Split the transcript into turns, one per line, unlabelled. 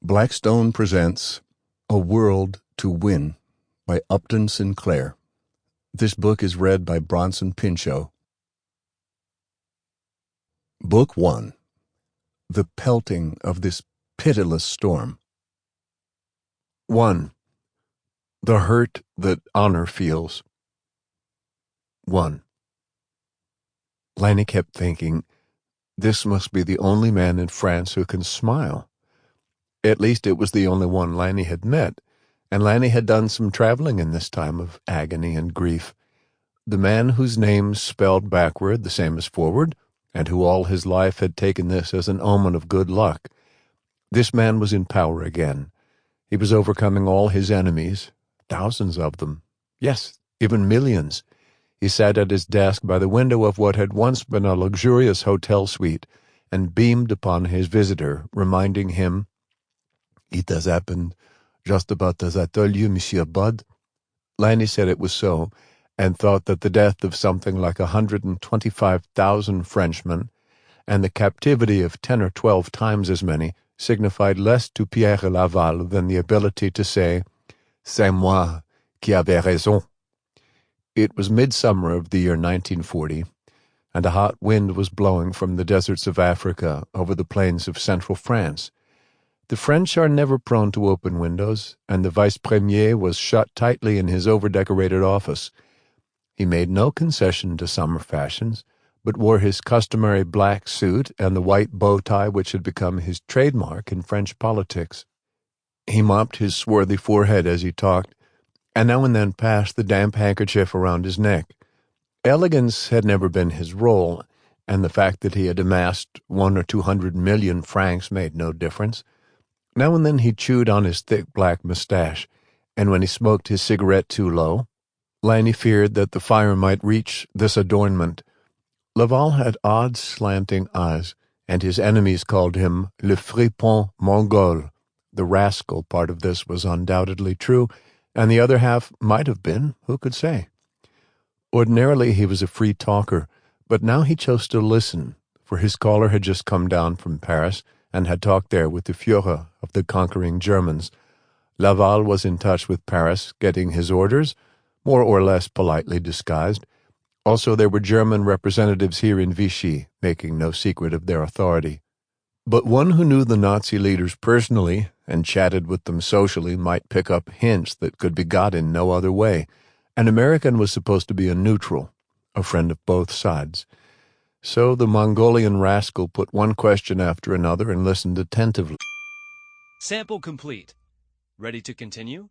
Blackstone presents A World to Win by Upton Sinclair. This book is read by Bronson Pinchot. Book 1. The Pelting of This Pitiless Storm. 1. The Hurt That Honor Feels. 1. Lanny kept thinking, this must be the only man in France who can smile. At least it was the only one Lanny had met, and Lanny had done some traveling in this time of agony and grief. The man whose name spelled backward the same as forward, and who all his life had taken this as an omen of good luck. This man was in power again. He was overcoming all his enemies, thousands of them. Yes, even millions. He sat at his desk by the window of what had once been a luxurious hotel suite, and beamed upon his visitor, reminding him, "It has happened just about as I told you, Monsieur Budd." Lanny said it was so, and thought that the death of something like 125,000 Frenchmen, and the captivity of 10 or 12 times as many, signified less to Pierre Laval than the ability to say, "C'est moi qui avais raison." It was midsummer of the year 1940, and a hot wind was blowing from the deserts of Africa over the plains of central France. The French are never prone to open windows, and the vice-premier was shut tightly in his over-decorated office. He made no concession to summer fashions, but wore his customary black suit and the white bow tie which had become his trademark in French politics. He mopped his swarthy forehead as he talked, and now and then passed the damp handkerchief around his neck. Elegance had never been his role, and the fact that he had amassed 100 or 200 million francs made no difference. Now and then he chewed on his thick black mustache, and when he smoked his cigarette too low, Lanny feared that the fire might reach this adornment. Laval had odd slanting eyes, and his enemies called him le fripon mongol. The rascal part of this was undoubtedly true, and the other half might have been, who could say? Ordinarily he was a free talker, but now he chose to listen, for his caller had just come down from Paris, and had talked there with the Führer of the conquering Germans. Laval was in touch with Paris, getting his orders, more or less politely disguised. Also there were German representatives here in Vichy, making no secret of their authority. But one who knew the Nazi leaders personally, and chatted with them socially, might pick up hints that could be got in no other way. An American was supposed to be a neutral, a friend of both sides. So the Mongolian rascal put one question after another and listened attentively.
Sample complete. Ready to continue?